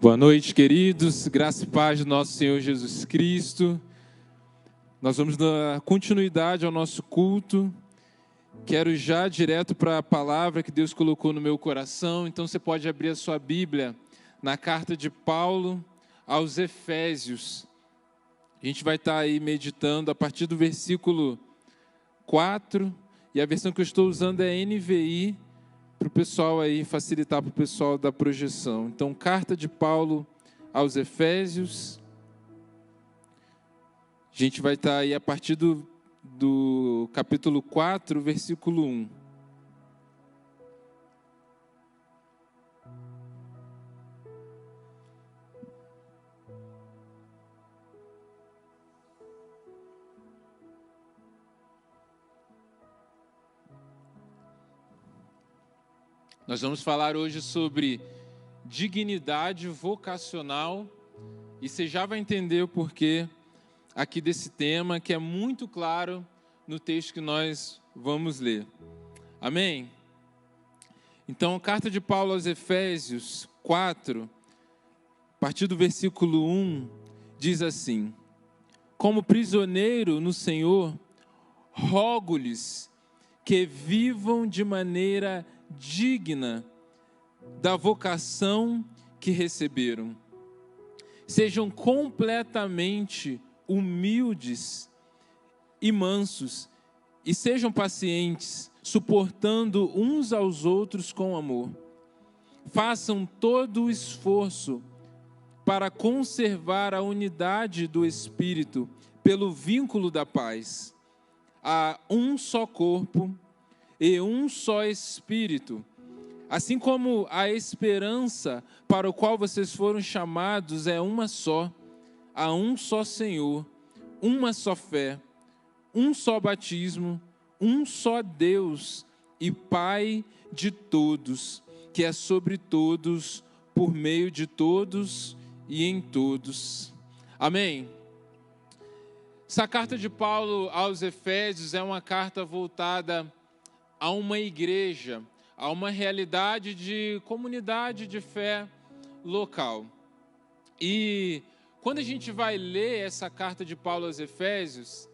Boa noite, queridos. Graça e paz do nosso Senhor Jesus Cristo. Nós vamos dar continuidade ao nosso culto. Quero já direto para a palavra que Deus colocou no meu coração. Então você pode abrir a sua Bíblia na carta de Paulo aos Efésios. A gente vai estar aí meditando a partir do versículo 4. E a versão que eu estou usando é NVI, para o pessoal aí, facilitar para o pessoal da projeção. Então, carta de Paulo aos Efésios. A gente vai estar aí a partir do capítulo 4, versículo 1. Nós vamos falar hoje sobre dignidade vocacional e você já vai entender o porquê aqui desse tema, que é muito claro no texto que nós vamos ler. Amém? Então, carta de Paulo aos Efésios 4, a partir do versículo 1, diz assim: Como prisioneiro no Senhor, rogo-lhes que vivam de maneira digna da vocação que receberam. Sejam completamente humildes e mansos, e sejam pacientes, suportando uns aos outros com amor. Façam todo o esforço para conservar a unidade do Espírito pelo vínculo da paz. Há um só corpo e um só Espírito, assim como a esperança para o qual vocês foram chamados é uma só. Há um só Senhor, uma só fé, um só batismo, um só Deus e Pai de todos, que é sobre todos, por meio de todos e em todos. Amém? Essa carta de Paulo aos Efésios é uma carta voltada a uma igreja, a uma realidade de comunidade de fé local. E quando a gente vai ler essa carta de Paulo aos Efésios,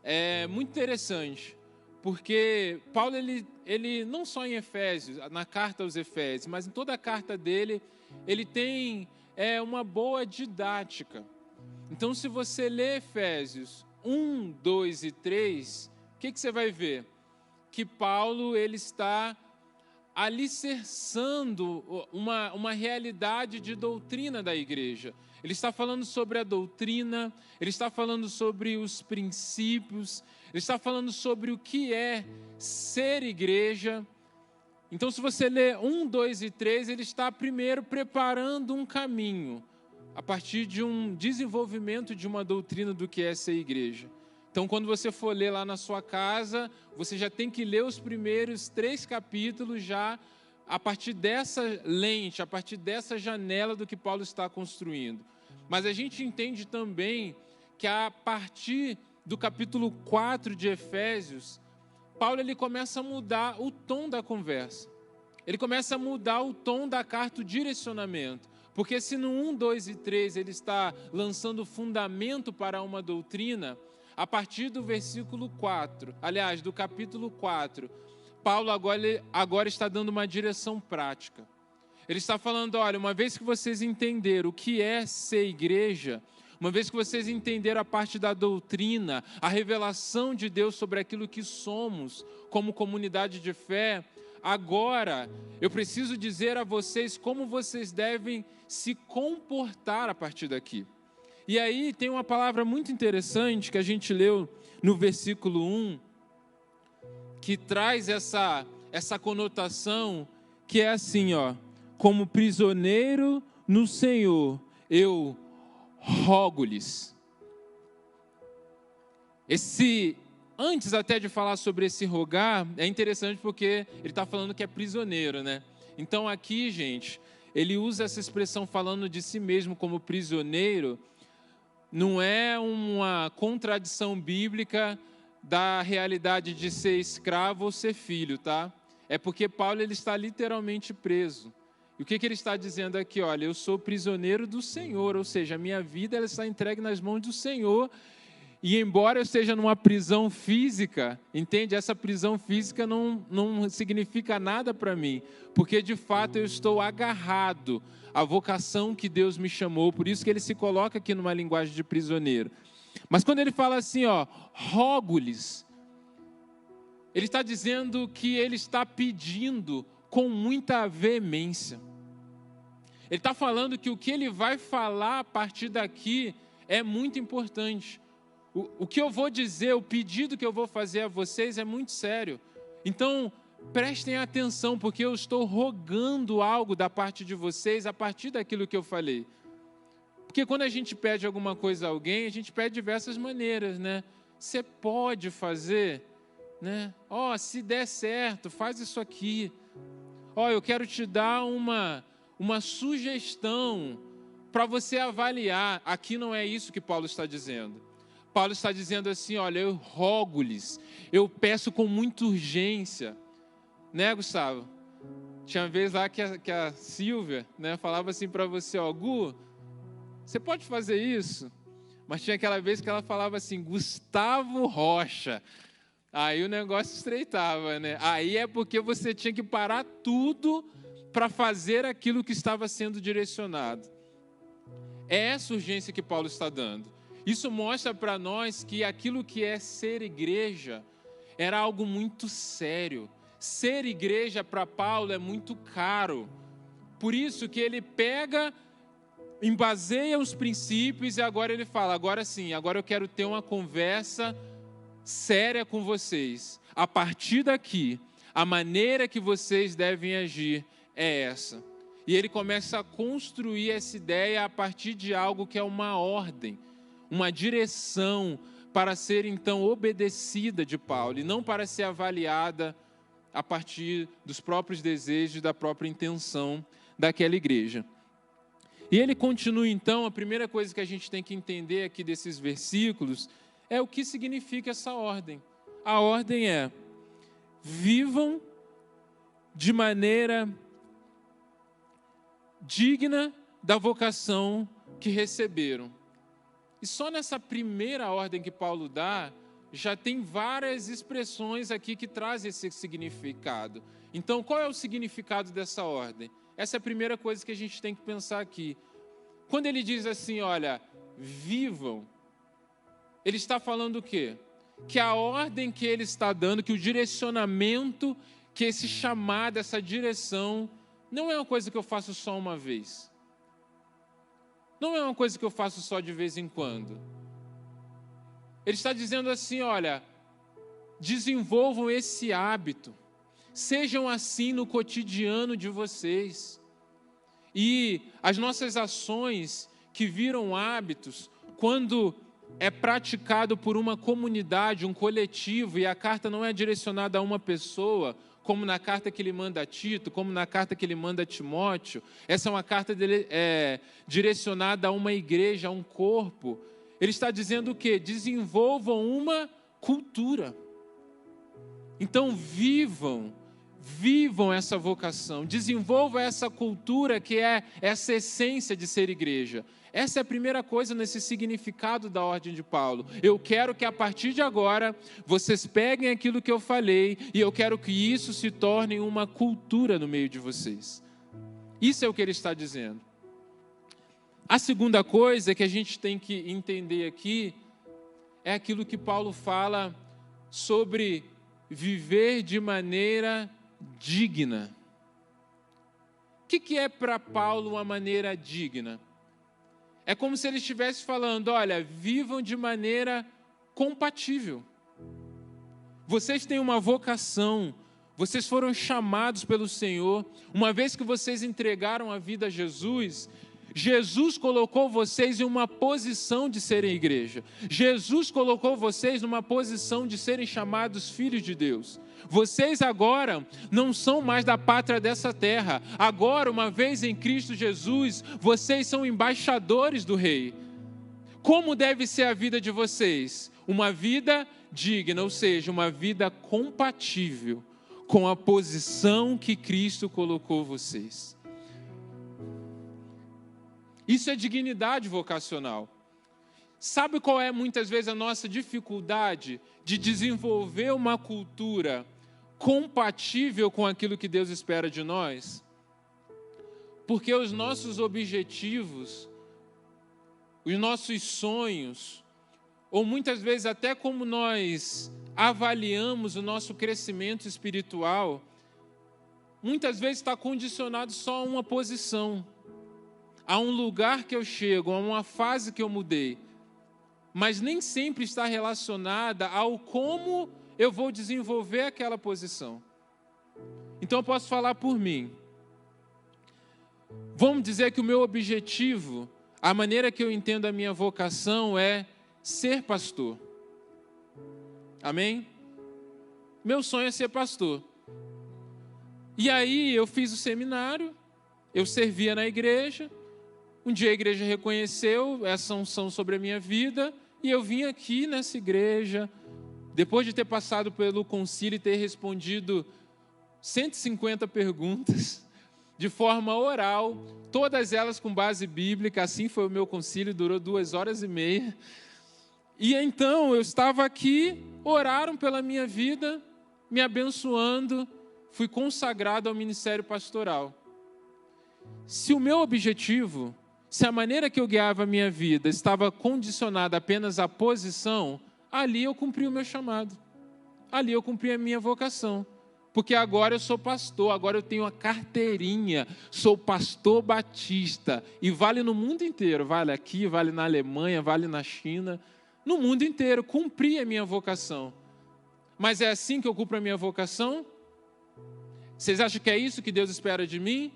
é muito interessante, porque Paulo, ele não só em Efésios, na carta aos Efésios, mas em toda a carta dele, ele tem uma boa didática. Então, se você ler Efésios 1, 2 e 3, o que você vai ver? Que Paulo ele está alicerçando uma realidade de doutrina da igreja. Ele está falando sobre a doutrina, ele está falando sobre os princípios, ele está falando sobre o que é ser igreja. Então, se você ler 1, 2 e 3, ele está primeiro preparando um caminho, a partir de um desenvolvimento de uma doutrina do que é ser igreja. Então, quando você for ler lá na sua casa, você já tem que ler os primeiros 3 capítulos já a partir dessa lente, a partir dessa janela do que Paulo está construindo. Mas a gente entende também que a partir do capítulo 4 de Efésios, Paulo ele começa a mudar o tom da conversa. Ele começa a mudar o tom da carta, o direcionamento. Porque se no 1, 2 e 3 ele está lançando fundamento para uma doutrina, a partir do versículo 4, aliás, do capítulo 4, Paulo agora está dando uma direção prática. Ele está falando, olha, uma vez que vocês entenderam o que é ser igreja, uma vez que vocês entenderam a parte da doutrina, a revelação de Deus sobre aquilo que somos como comunidade de fé, agora eu preciso dizer a vocês como vocês devem se comportar a partir daqui. E aí tem uma palavra muito interessante que a gente leu no versículo 1, que traz essa conotação, que é assim, ó: como prisioneiro no Senhor, eu rogo-lhes. Antes até de falar sobre esse rogar, é interessante porque ele está falando que é prisioneiro, né? Então aqui, gente, ele usa essa expressão falando de si mesmo como prisioneiro. Não é uma contradição bíblica da realidade de ser escravo ou ser filho, tá? É porque Paulo ele está literalmente preso. E o que ele está dizendo aqui? Olha, eu sou prisioneiro do Senhor, ou seja, a minha vida ela está entregue nas mãos do Senhor. E embora eu esteja numa prisão física, entende? Essa prisão física não significa nada para mim, porque de fato eu estou agarrado à vocação que Deus me chamou, por isso que ele se coloca aqui numa linguagem de prisioneiro. Mas quando ele fala assim, rogo-lhes, ele está dizendo que ele está pedindo com muita veemência. Ele está falando que o que ele vai falar a partir daqui é muito importante. O que eu vou dizer, o pedido que eu vou fazer a vocês é muito sério. Então, prestem atenção, porque eu estou rogando algo da parte de vocês a partir daquilo que eu falei. Porque quando a gente pede alguma coisa a alguém, a gente pede de diversas maneiras, né? Você pode fazer, né? Se der certo, faz isso aqui. Eu quero te dar uma sugestão para você avaliar. Aqui não é isso que Paulo está dizendo. Paulo está dizendo assim, olha, eu rogo-lhes, eu peço com muita urgência. Né, Gustavo? Tinha uma vez lá que a Silvia, né, falava assim para você, Gu, você pode fazer isso? Mas tinha aquela vez que ela falava assim, Gustavo Rocha. Aí o negócio estreitava, né? Aí é porque você tinha que parar tudo para fazer aquilo que estava sendo direcionado. É essa urgência que Paulo está dando. Isso mostra para nós que aquilo que é ser igreja era algo muito sério. Ser igreja para Paulo é muito caro. Por isso que ele pega, embaseia os princípios e agora ele fala, agora sim, agora eu quero ter uma conversa séria com vocês. A partir daqui, a maneira que vocês devem agir é essa. E ele começa a construir essa ideia a partir de algo que é uma ordem, uma direção para ser então obedecida de Paulo e não para ser avaliada a partir dos próprios desejos, da própria intenção daquela igreja. E ele continua então, a primeira coisa que a gente tem que entender aqui desses versículos é o que significa essa ordem. A ordem é: vivam de maneira digna da vocação que receberam. E só nessa primeira ordem que Paulo dá, já tem várias expressões aqui que trazem esse significado. Então, qual é o significado dessa ordem? Essa é a primeira coisa que a gente tem que pensar aqui. Quando ele diz assim, olha, vivam, ele está falando o quê? Que a ordem que ele está dando, que o direcionamento, que esse chamado, essa direção, não é uma coisa que eu faço só uma vez. Não é uma coisa que eu faço só de vez em quando. Ele está dizendo assim, olha, desenvolvam esse hábito. Sejam assim no cotidiano de vocês. E as nossas ações que viram hábitos, quando é praticado por uma comunidade, um coletivo, e a carta não é direcionada a uma pessoa, como na carta que ele manda a Tito, como na carta que ele manda a Timóteo. Essa é uma carta direcionada a uma igreja, a um corpo. Ele está dizendo o quê? Desenvolvam uma cultura. Então vivam essa vocação, desenvolvam essa cultura que é essa essência de ser igreja. Essa é a primeira coisa nesse significado da ordem de Paulo. Eu quero que a partir de agora vocês peguem aquilo que eu falei e eu quero que isso se torne uma cultura no meio de vocês. Isso é o que ele está dizendo. A segunda coisa que a gente tem que entender aqui é aquilo que Paulo fala sobre viver de maneira digna. O que é para Paulo uma maneira digna? É como se ele estivesse falando, olha, vivam de maneira compatível. Vocês têm uma vocação, vocês foram chamados pelo Senhor. Uma vez que vocês entregaram a vida a Jesus, Jesus colocou vocês em uma posição de serem igreja. Jesus colocou vocês numa posição de serem chamados filhos de Deus. Vocês agora não são mais da pátria dessa terra. Agora, uma vez em Cristo Jesus, vocês são embaixadores do Rei. Como deve ser a vida de vocês? Uma vida digna, ou seja, uma vida compatível com a posição que Cristo colocou vocês. Isso é dignidade vocacional. Sabe qual é muitas vezes a nossa dificuldade de desenvolver uma cultura compatível com aquilo que Deus espera de nós? Porque os nossos objetivos, os nossos sonhos, ou muitas vezes até como nós avaliamos o nosso crescimento espiritual, muitas vezes está condicionado só a uma posição, a um lugar que eu chego, a uma fase que eu mudei, mas nem sempre está relacionada ao como eu vou desenvolver aquela posição. Então eu posso falar por mim. Vamos dizer que o meu objetivo, a maneira que eu entendo a minha vocação é ser pastor. Amém? Meu sonho é ser pastor. E aí eu fiz o seminário, eu servia na igreja, um dia a igreja reconheceu essa unção sobre a minha vida, e eu vim aqui nessa igreja, depois de ter passado pelo concílio e ter respondido 150 perguntas, de forma oral, todas elas com base bíblica. Assim foi o meu concílio, durou 2h30. E então eu estava aqui, oraram pela minha vida, me abençoando, fui consagrado ao ministério pastoral. Se o meu objetivo, se a maneira que eu guiava a minha vida estava condicionada apenas à posição, ali eu cumpri o meu chamado. Ali eu cumpri a minha vocação. Porque agora eu sou pastor, agora eu tenho a carteirinha, sou pastor batista. E vale no mundo inteiro, vale aqui, vale na Alemanha, vale na China. No mundo inteiro, cumpri a minha vocação. Mas é assim que eu cumpro a minha vocação? Vocês acham que é isso que Deus espera de mim?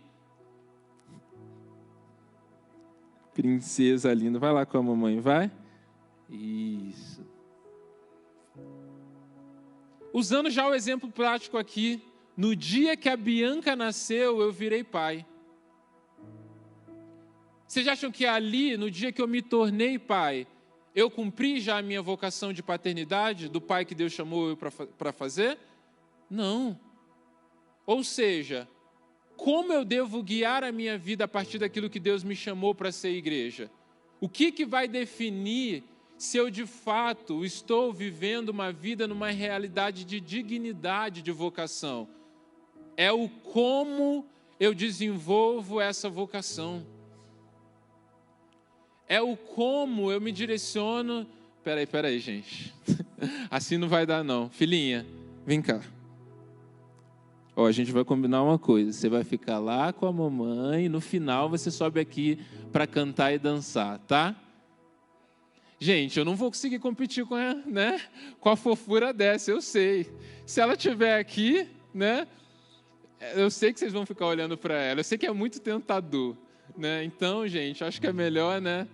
Princesa linda, vai lá com a mamãe, vai? Isso. Usando já o exemplo prático aqui, no dia que a Bianca nasceu, eu virei pai. Vocês acham que ali, no dia que eu me tornei pai, eu cumpri já a minha vocação de paternidade, do pai que Deus chamou eu para fazer? Não. Ou seja, como eu devo guiar a minha vida a partir daquilo que Deus me chamou para ser igreja? O que vai definir se eu de fato estou vivendo uma vida numa realidade de dignidade de vocação? É o como eu desenvolvo essa vocação. É o como eu me direciono. Peraí, gente. Assim não vai dar não. Filhinha, vem cá. Ó, a gente vai combinar uma coisa. Você vai ficar lá com a mamãe e no final você sobe aqui para cantar e dançar, tá? Gente, eu não vou conseguir competir com a fofura dessa, eu sei. Se ela estiver aqui, né? Eu sei que vocês vão ficar olhando para ela. Eu sei que é muito tentador, né? Então, gente, acho que é melhor, né?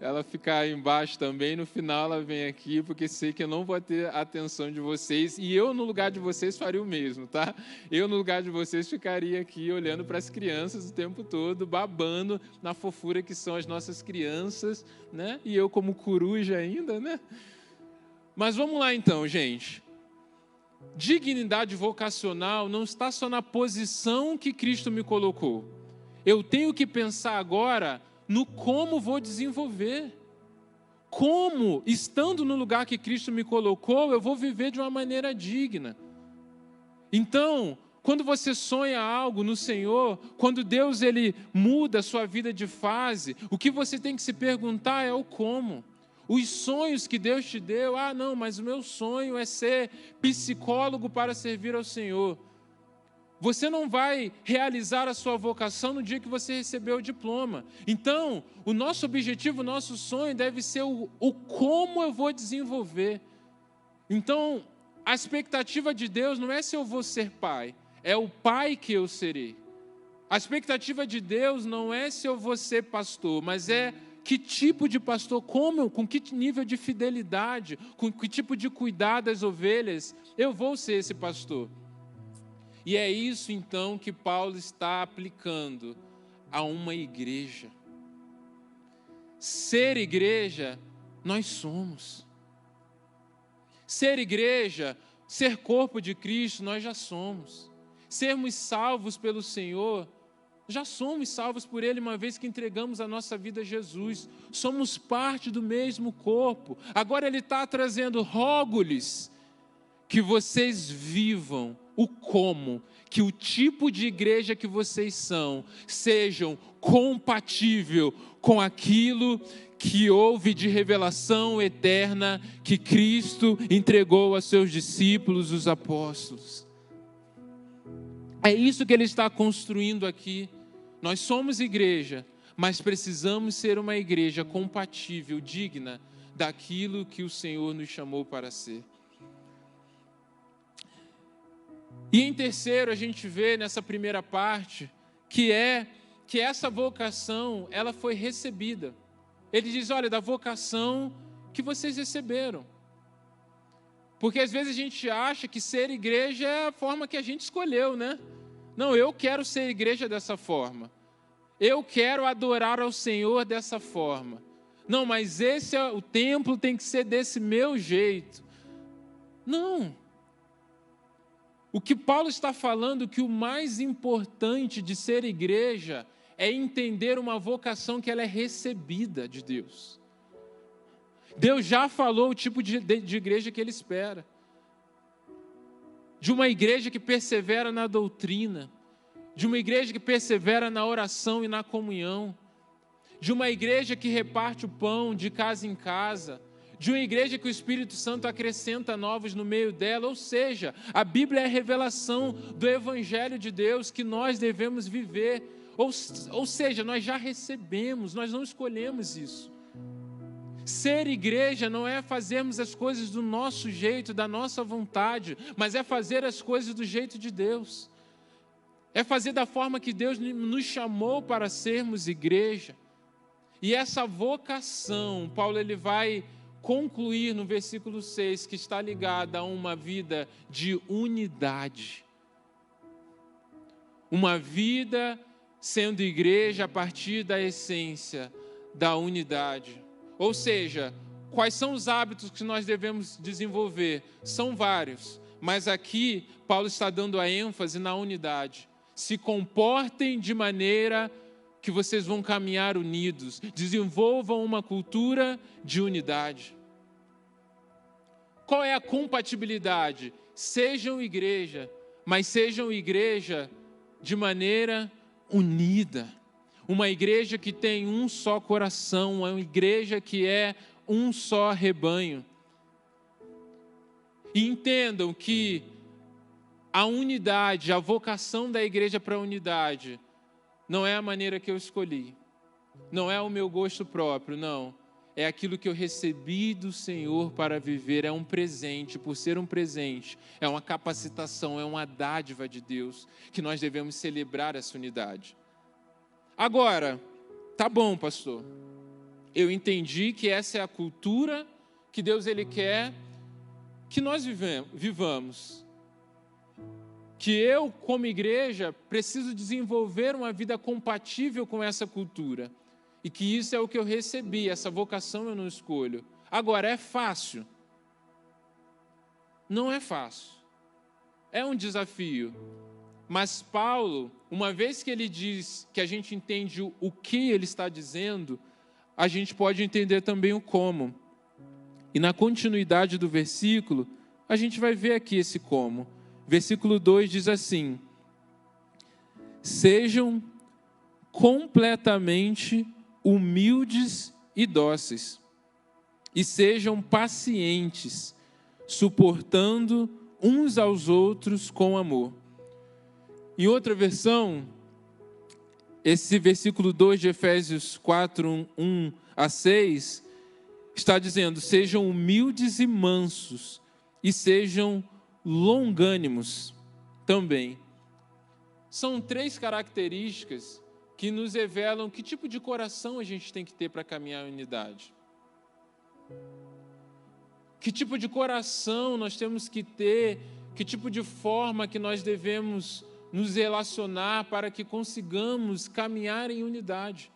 Ela ficar aí embaixo também, no final ela vem aqui, porque sei que eu não vou ter a atenção de vocês, e eu no lugar de vocês faria o mesmo, tá? Eu no lugar de vocês ficaria aqui olhando para as crianças o tempo todo, babando na fofura que são as nossas crianças, né? E eu como coruja ainda, né? Mas vamos lá então, gente. Dignidade vocacional não está só na posição que Cristo me colocou. Eu tenho que pensar agora no como vou desenvolver. Como, estando no lugar que Cristo me colocou, eu vou viver de uma maneira digna. Então, quando você sonha algo no Senhor, quando Deus ele muda a sua vida de fase, o que você tem que se perguntar é o como. Os sonhos que Deus te deu, não, mas o meu sonho é ser psicólogo para servir ao Senhor. Você não vai realizar a sua vocação no dia que você receber o diploma. Então, o nosso objetivo, o nosso sonho deve ser o como eu vou desenvolver. Então, a expectativa de Deus não é se eu vou ser pai, é o pai que eu serei. A expectativa de Deus não é se eu vou ser pastor, mas é que tipo de pastor, com que nível de fidelidade, com que tipo de cuidado das ovelhas eu vou ser esse pastor. E é isso, então, que Paulo está aplicando a uma igreja. Ser igreja, nós somos. Ser igreja, ser corpo de Cristo, nós já somos. Sermos salvos pelo Senhor, Já somos salvos por Ele uma vez que entregamos a nossa vida a Jesus. Somos parte do mesmo corpo. Agora Ele está trazendo, rogo-lhes que vocês vivam o como, que o tipo de igreja que vocês são, sejam compatível com aquilo que houve de revelação eterna que Cristo entregou a seus discípulos, os apóstolos. É isso que Ele está construindo aqui. Nós somos igreja, mas precisamos ser uma igreja compatível, digna daquilo que o Senhor nos chamou para ser. E em terceiro, a gente vê nessa primeira parte que essa vocação, ela foi recebida. Ele diz, olha, da vocação que vocês receberam. Porque às vezes a gente acha que ser igreja é a forma que a gente escolheu, né? Não, eu quero ser igreja dessa forma. Eu quero adorar ao Senhor dessa forma. Não, mas o templo tem que ser desse meu jeito. Não. O que Paulo está falando, que o mais importante de ser igreja é entender uma vocação que ela é recebida de Deus. Deus já falou o tipo de igreja que Ele espera. De uma igreja que persevera na doutrina, de uma igreja que persevera na oração e na comunhão, de uma igreja que reparte o pão de casa em casa, de uma igreja que o Espírito Santo acrescenta novos no meio dela. Ou seja, a Bíblia é a revelação do Evangelho de Deus que nós devemos viver. Ou seja, nós já recebemos, nós não escolhemos isso. Ser igreja não é fazermos as coisas do nosso jeito, da nossa vontade, mas é fazer as coisas do jeito de Deus. É fazer da forma que Deus nos chamou para sermos igreja. E essa vocação, Paulo ele vai concluir no versículo 6, que está ligada a uma vida de unidade. Uma vida sendo igreja a partir da essência da unidade. Ou seja, quais são os hábitos que nós devemos desenvolver? São vários, mas aqui Paulo está dando a ênfase na unidade. Se comportem de maneira que vocês vão caminhar unidos, desenvolvam uma cultura de unidade. Qual é a compatibilidade? Sejam igreja, mas sejam igreja de maneira unida. Uma igreja que tem um só coração, uma igreja que é um só rebanho. E entendam que a unidade, a vocação da igreja para a unidade, não é a maneira que eu escolhi, não é o meu gosto próprio, não. É aquilo que eu recebi do Senhor para viver, é um presente, por ser um presente, é uma capacitação, é uma dádiva de Deus, que nós devemos celebrar essa unidade. Agora, tá bom, pastor, eu entendi que essa é a cultura que Deus ele quer que nós vivamos. Que eu, como igreja, preciso desenvolver uma vida compatível com essa cultura. E que isso é o que eu recebi, essa vocação eu não escolho. Agora, é fácil? Não é fácil. É um desafio. Mas Paulo, uma vez que ele diz que a gente entende o que ele está dizendo, a gente pode entender também o como. E na continuidade do versículo, a gente vai ver aqui esse como. Versículo 2 diz assim: sejam completamente humildes e dóceis, e sejam pacientes, suportando uns aos outros com amor. Em outra versão, esse versículo 2 de Efésios 4, 1 a 6, está dizendo: sejam humildes e mansos, e sejam longânimos também. São 3 características que nos revelam que tipo de coração a gente tem que ter para caminhar em unidade. Que tipo de coração nós temos que ter, que tipo de forma que nós devemos nos relacionar para que consigamos caminhar em unidade.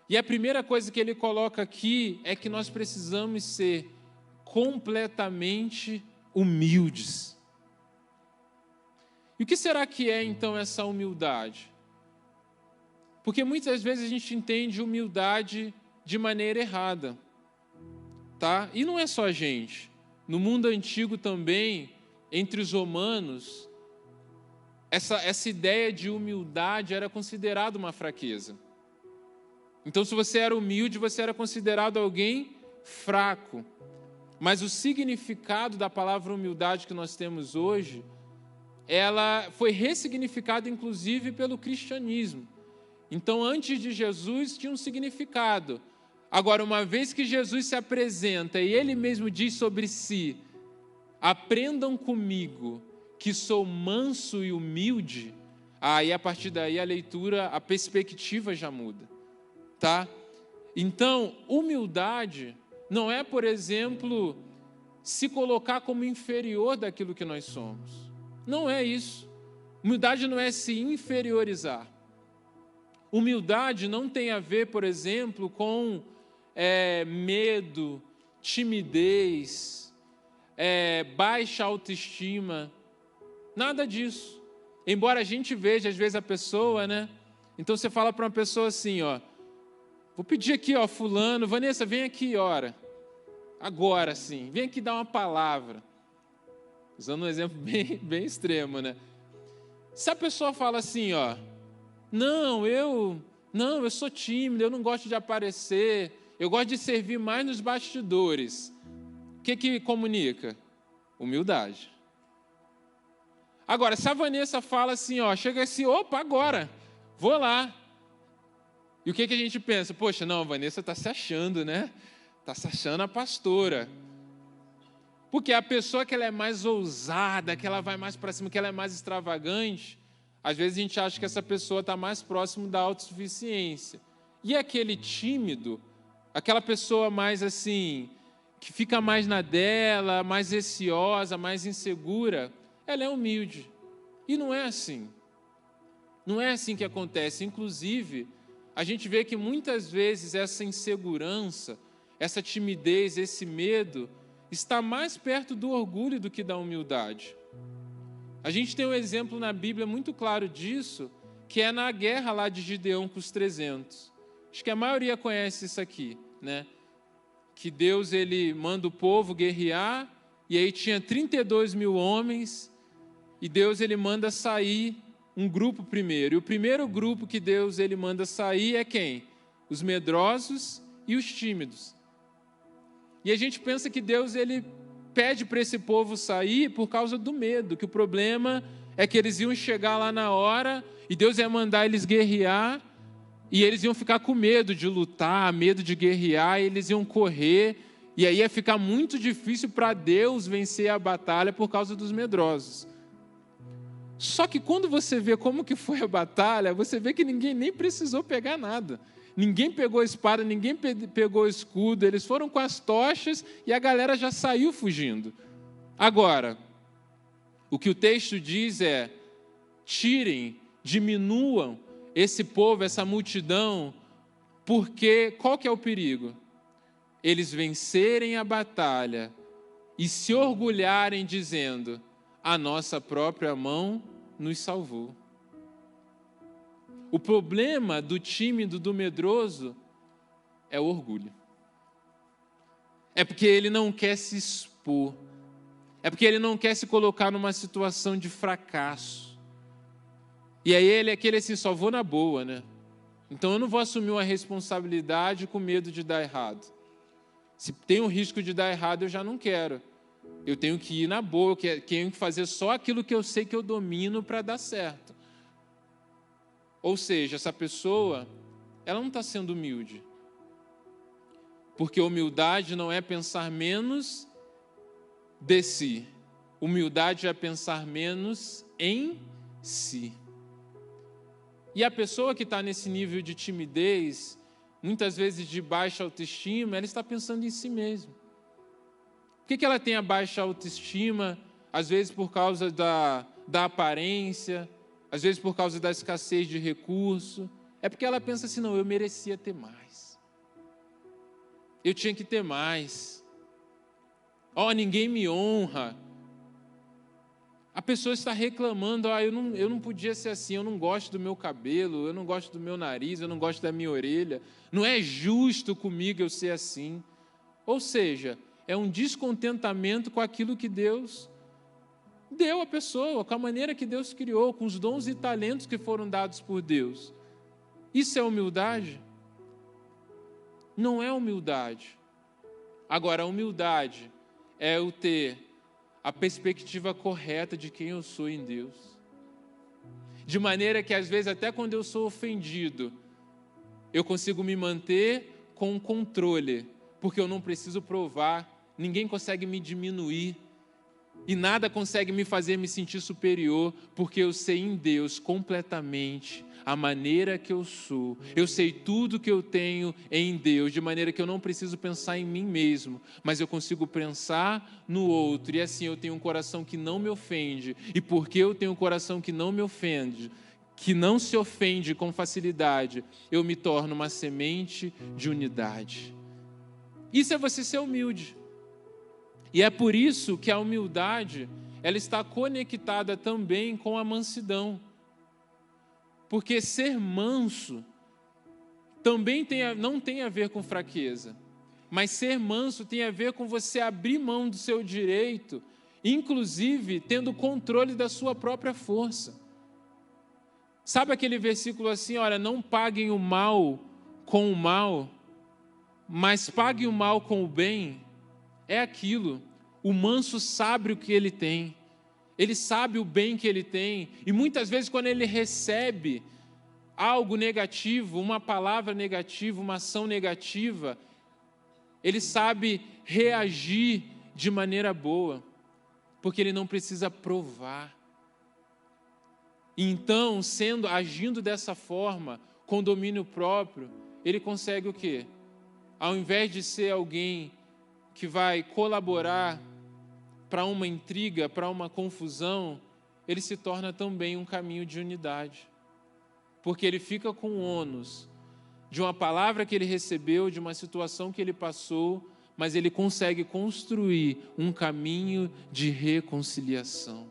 E a primeira coisa que ele coloca aqui é que nós precisamos ser completamente humildes. E o que será que é, então, essa humildade? Porque muitas vezes a gente entende humildade de maneira errada, tá? E não é só a gente. No mundo antigo também, entre os romanos, essa ideia de humildade era considerada uma fraqueza. Então, se você era humilde, você era considerado alguém fraco. Mas o significado da palavra humildade que nós temos hoje, ela foi ressignificada, inclusive, pelo cristianismo. Então, antes de Jesus, tinha um significado. Agora, uma vez que Jesus se apresenta e Ele mesmo diz sobre si, aprendam comigo, que sou manso e humilde, aí, a partir daí, a leitura, a perspectiva já muda, tá? Então, humildade não é, por exemplo, se colocar como inferior daquilo que nós somos. Não é isso. Humildade não é se inferiorizar. Humildade não tem a ver, por exemplo, com medo, timidez, baixa autoestima. Nada disso. Embora a gente veja, às vezes, a pessoa, né? Então você fala para uma pessoa assim, ó, vou pedir aqui, ó, fulano, Vanessa, vem aqui, ora. Agora sim, vem aqui dar uma palavra. Usando um exemplo bem extremo, né? Se a pessoa fala assim, ó, não, eu sou tímido, eu não gosto de aparecer, eu gosto de servir mais nos bastidores. O que comunica? Humildade. Agora, se a Vanessa fala assim, ó, chega assim, opa, agora, vou lá. E o que a gente pensa? Poxa, não, a Vanessa está se achando, né? Está se achando a pastora. Porque a pessoa que ela é mais ousada, que ela vai mais para cima, que ela é mais extravagante, às vezes a gente acha que essa pessoa está mais próximo da autossuficiência. E aquele tímido, aquela pessoa mais assim, que fica mais na dela, mais receosa, mais insegura, ela é humilde. E não é assim. Não é assim que acontece. Inclusive, a gente vê que muitas vezes essa insegurança, essa timidez, esse medo, está mais perto do orgulho do que da humildade. A gente tem um exemplo na Bíblia muito claro disso, que é na guerra lá de Gideão com os 300. Acho que a maioria conhece isso aqui, né? Que Deus ele manda o povo guerrear, e aí tinha 32 mil homens, e Deus ele manda sair um grupo primeiro. E o primeiro grupo que Deus ele manda sair é quem? Os medrosos e os tímidos. E a gente pensa que Deus ele pede para esse povo sair por causa do medo, que o problema é que eles iam chegar lá na hora e Deus ia mandar eles guerrear e eles iam ficar com medo de lutar, medo de guerrear, e eles iam correr e aí ia ficar muito difícil para Deus vencer a batalha por causa dos medrosos. Só que quando você vê como que foi a batalha, você vê que ninguém nem precisou pegar nada. Ninguém pegou a espada, ninguém pegou o escudo, eles foram com as tochas e a galera já saiu fugindo. Agora, o que o texto diz é, tirem, diminuam esse povo, essa multidão, porque qual que é o perigo? Eles vencerem a batalha e se orgulharem dizendo, a nossa própria mão nos salvou. O problema do tímido, do medroso, é o orgulho. É porque ele não quer se expor. É porque ele não quer se colocar numa situação de fracasso. E aí ele é aquele assim, só vou na boa, né? Então eu não vou assumir uma responsabilidade com medo de dar errado. Se tem um risco de dar errado, eu já não quero. Eu tenho que ir na boa, eu tenho que fazer só aquilo que eu sei que eu domino para dar certo. Ou seja, essa pessoa, ela não está sendo humilde. Porque humildade não é pensar menos de si. Humildade é pensar menos em si. E a pessoa que está nesse nível de timidez, muitas vezes de baixa autoestima, ela está pensando em si mesma. Por que ela tem a baixa autoestima? Às vezes por causa da aparência, às vezes por causa da escassez de recurso. É porque ela pensa assim, não, eu merecia ter mais. Eu tinha que ter mais. Ninguém me honra. A pessoa está reclamando, eu não podia ser assim, eu não gosto do meu cabelo, eu não gosto do meu nariz, eu não gosto da minha orelha, não é justo comigo eu ser assim. Ou seja, é um descontentamento com aquilo que Deus deu à pessoa, com a maneira que Deus criou, com os dons e talentos que foram dados por Deus. Isso é humildade? Não é humildade. Agora, a humildade é eu ter a perspectiva correta de quem eu sou em Deus. De maneira que, às vezes, até quando eu sou ofendido, eu consigo me manter com controle, porque eu não preciso provar, ninguém consegue me diminuir, e nada consegue me fazer me sentir superior, porque eu sei em Deus completamente a maneira que eu sou. Eu sei tudo que eu tenho em Deus, de maneira que eu não preciso pensar em mim mesmo, mas eu consigo pensar no outro. E assim eu tenho um coração que não me ofende. E porque eu tenho um coração que não me ofende, que não se ofende com facilidade, eu me torno uma semente de unidade. Isso é você ser humilde. E é por isso que a humildade, ela está conectada também com a mansidão. Porque ser manso também não tem a ver com fraqueza, mas ser manso tem a ver com você abrir mão do seu direito, inclusive tendo controle da sua própria força. Sabe aquele versículo assim, olha, não paguem o mal com o mal, mas paguem o mal com o bem? É aquilo, o manso sabe o que ele tem, ele sabe o bem que ele tem, e muitas vezes quando ele recebe algo negativo, uma palavra negativa, uma ação negativa, ele sabe reagir de maneira boa, porque ele não precisa provar. Então, agindo dessa forma, com domínio próprio, ele consegue o quê? Ao invés de ser alguém que vai colaborar para uma intriga, para uma confusão, ele se torna também um caminho de unidade. Porque ele fica com o ônus de uma palavra que ele recebeu, de uma situação que ele passou, mas ele consegue construir um caminho de reconciliação.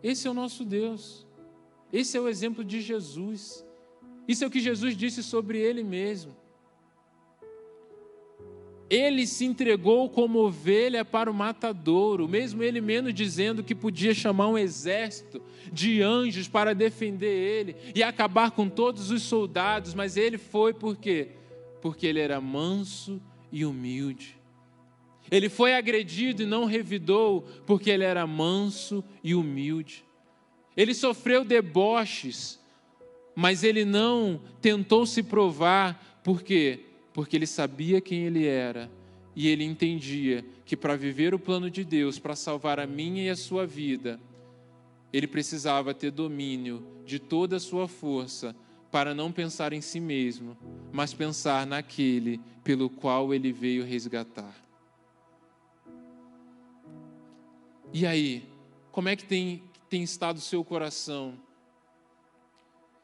Esse é o nosso Deus. Esse é o exemplo de Jesus. Isso é o que Jesus disse sobre ele mesmo. Ele se entregou como ovelha para o matadouro, mesmo ele mesmo dizendo que podia chamar um exército de anjos para defender ele e acabar com todos os soldados, mas ele foi por quê? Porque ele era manso e humilde. Ele foi agredido e não revidou, porque ele era manso e humilde. Ele sofreu deboches, mas ele não tentou se provar, por quê? Porque ele sabia quem ele era e ele entendia que para viver o plano de Deus, para salvar a minha e a sua vida, ele precisava ter domínio de toda a sua força para não pensar em si mesmo, mas pensar naquele pelo qual ele veio resgatar. E aí, como é que tem estado o seu coração?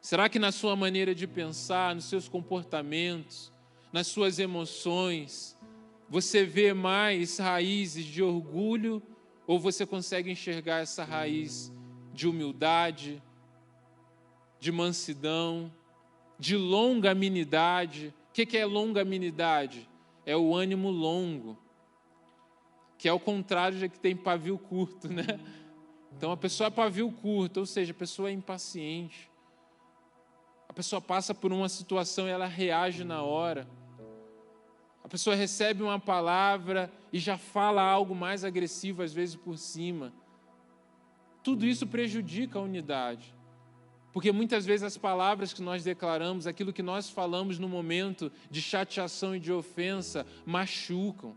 Será que na sua maneira de pensar, nos seus comportamentos, nas suas emoções, você vê mais raízes de orgulho ou você consegue enxergar essa raiz de humildade, de mansidão, de longanimidade? O que é longanimidade? É o ânimo longo, que é o contrário de que tem pavio curto, né? Então a pessoa é pavio curto, ou seja, a pessoa é impaciente. A pessoa passa por uma situação e ela reage na hora. A pessoa recebe uma palavra e já fala algo mais agressivo, às vezes por cima. Tudo isso prejudica a unidade. Porque muitas vezes as palavras que nós declaramos, aquilo que nós falamos no momento de chateação e de ofensa, machucam,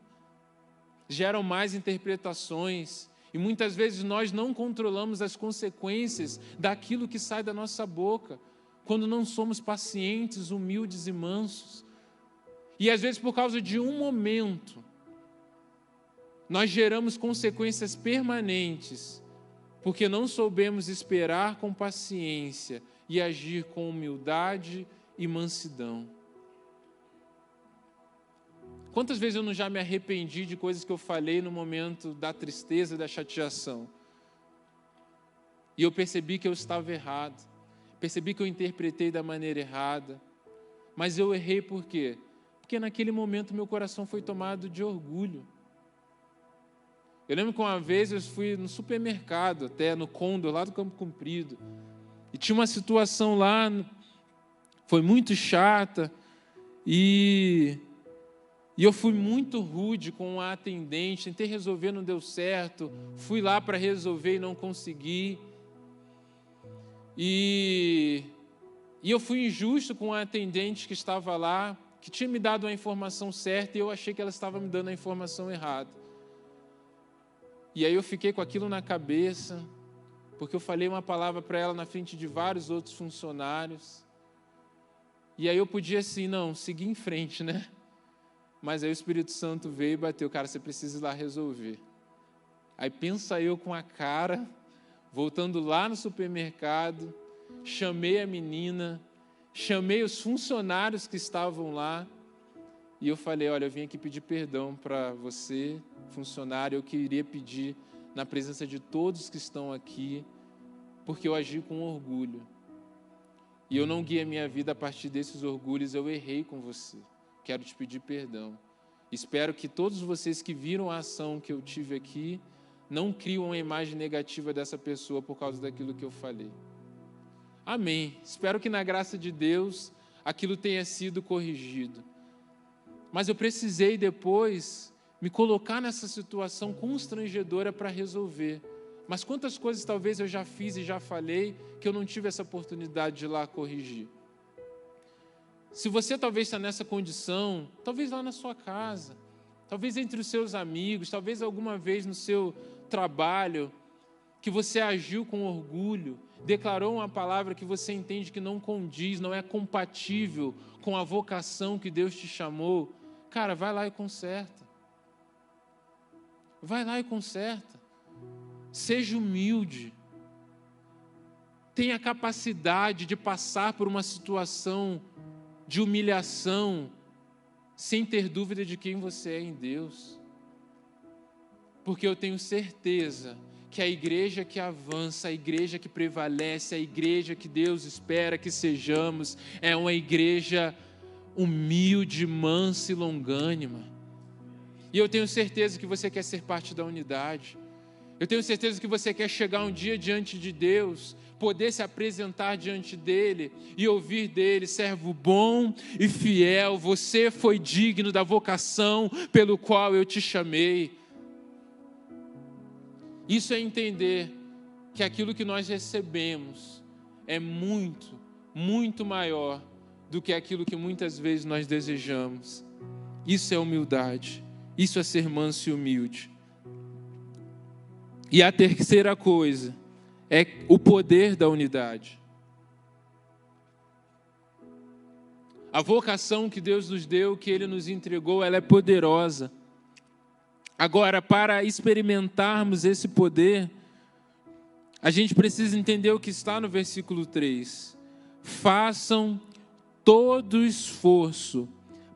geram mais interpretações. E muitas vezes nós não controlamos as consequências daquilo que sai da nossa boca, quando não somos pacientes, humildes e mansos. E às vezes por causa de um momento, nós geramos consequências permanentes, porque não soubemos esperar com paciência e agir com humildade e mansidão. Quantas vezes eu não já me arrependi de coisas que eu falei no momento da tristeza e da chateação? E eu percebi que eu estava errado. Percebi que eu interpretei da maneira errada. Mas eu errei por quê? Porque naquele momento meu coração foi tomado de orgulho. Eu lembro que uma vez eu fui no supermercado, até no Condor, lá do Campo Comprido. E tinha uma situação lá, foi muito chata. E eu fui muito rude com a atendente, tentei resolver, não deu certo. Fui lá para resolver e não consegui. E eu fui injusto com a atendente que estava lá, que tinha me dado a informação certa e eu achei que ela estava me dando a informação errada. E aí eu fiquei com aquilo na cabeça, porque eu falei uma palavra para ela na frente de vários outros funcionários. E aí eu podia assim, não, seguir em frente, né? Mas aí o Espírito Santo veio e bateu, cara, você precisa ir lá resolver. Aí pensa eu com a cara, voltando lá no supermercado, chamei a menina, chamei os funcionários que estavam lá, e eu falei, olha, eu vim aqui pedir perdão para você, funcionário, eu queria pedir na presença de todos que estão aqui, porque eu agi com orgulho. E eu não guiei a minha vida a partir desses orgulhos, eu errei com você. Quero te pedir perdão. Espero que todos vocês que viram a ação que eu tive aqui, não criem uma imagem negativa dessa pessoa por causa daquilo que eu falei. Amém. Espero que na graça de Deus, aquilo tenha sido corrigido. Mas eu precisei depois me colocar nessa situação constrangedora para resolver. Mas quantas coisas talvez eu já fiz e já falei que eu não tive essa oportunidade de ir lá corrigir. Se você talvez está nessa condição, talvez lá na sua casa, talvez entre os seus amigos, talvez alguma vez no seu trabalho, que você agiu com orgulho, declarou uma palavra que você entende que não condiz, não é compatível com a vocação que Deus te chamou, cara, vai lá e conserta. Vai lá e conserta. Seja humilde. Tenha capacidade de passar por uma situação de humilhação, sem ter dúvida de quem você é em Deus. Porque eu tenho certeza que a igreja que avança, a igreja que prevalece, a igreja que Deus espera que sejamos, é uma igreja humilde, mansa e longânima. E eu tenho certeza que você quer ser parte da unidade. Eu tenho certeza que você quer chegar um dia diante de Deus, poder se apresentar diante dEle e ouvir dEle, servo bom e fiel, você foi digno da vocação pelo qual eu te chamei. Isso é entender que aquilo que nós recebemos é muito, muito maior do que aquilo que muitas vezes nós desejamos. Isso é humildade, isso é ser manso e humilde. E a terceira coisa é o poder da unidade. A vocação que Deus nos deu, que Ele nos entregou, ela é poderosa. Agora, para experimentarmos esse poder, a gente precisa entender o que está no versículo 3. Façam todo o esforço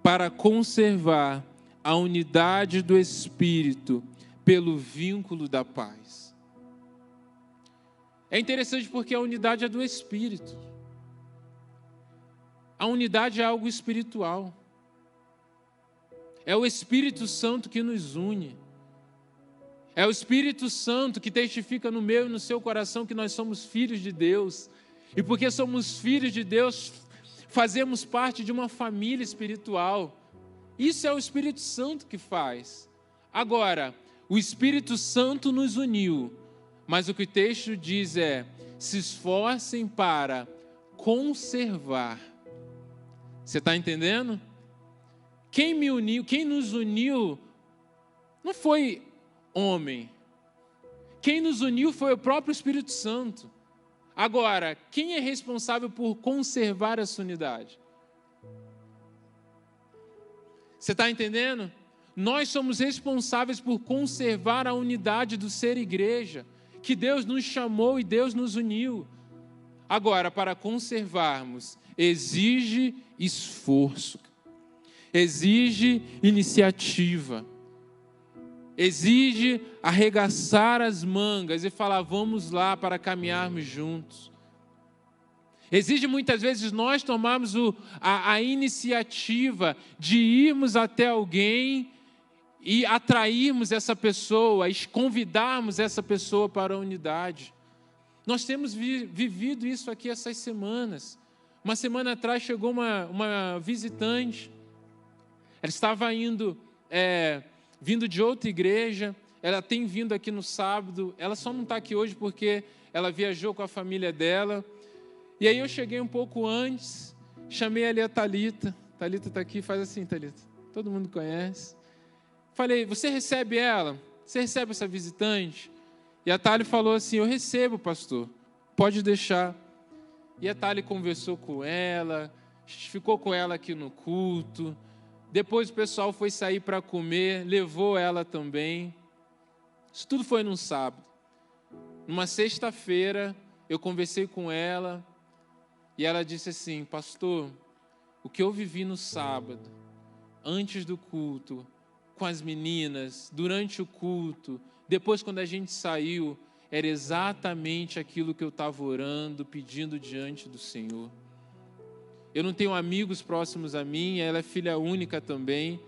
para conservar a unidade do Espírito pelo vínculo da paz. É interessante porque a unidade é do Espírito. A unidade é algo espiritual. É o Espírito Santo que nos une. É o Espírito Santo que testifica no meu e no seu coração que nós somos filhos de Deus. E porque somos filhos de Deus, fazemos parte de uma família espiritual. Isso é o Espírito Santo que faz. Agora, o Espírito Santo nos uniu, mas o que o texto diz é: se esforcem para conservar. Você está entendendo? Quem me uniu, quem nos uniu, não foi homem. Quem nos uniu foi o próprio Espírito Santo. Agora, quem é responsável por conservar essa unidade? Você está entendendo? Nós somos responsáveis por conservar a unidade do ser igreja, que Deus nos chamou e Deus nos uniu. Agora, para conservarmos, exige esforço, exige iniciativa. exige arregaçar as mangas e falar, vamos lá para caminharmos juntos. Exige muitas vezes nós tomarmos a iniciativa de irmos até alguém e atrairmos essa pessoa, convidarmos essa pessoa para a unidade. Nós temos vivido isso aqui essas semanas. Uma semana atrás chegou uma visitante. Ela estava vindo de outra igreja. Ela tem vindo aqui no sábado. Ela só não está aqui hoje porque ela viajou com a família dela. E aí eu cheguei um pouco antes, chamei ali a Thalita. Thalita está aqui, faz assim, Thalita. Todo mundo conhece. Falei, você recebe ela? Você recebe essa visitante? E a Thalita falou assim, eu recebo, pastor. Pode deixar. E a Thalita conversou com ela, ficou com ela aqui no culto. Depois o pessoal foi sair para comer, levou ela também. Isso tudo foi num sábado. Numa sexta-feira, eu conversei com ela. E ela disse assim, pastor, o que eu vivi no sábado, antes do culto, com as meninas, durante o culto, depois quando a gente saiu, era exatamente aquilo que eu estava orando, pedindo diante do Senhor. Eu não tenho amigos próximos a mim, ela é filha única também,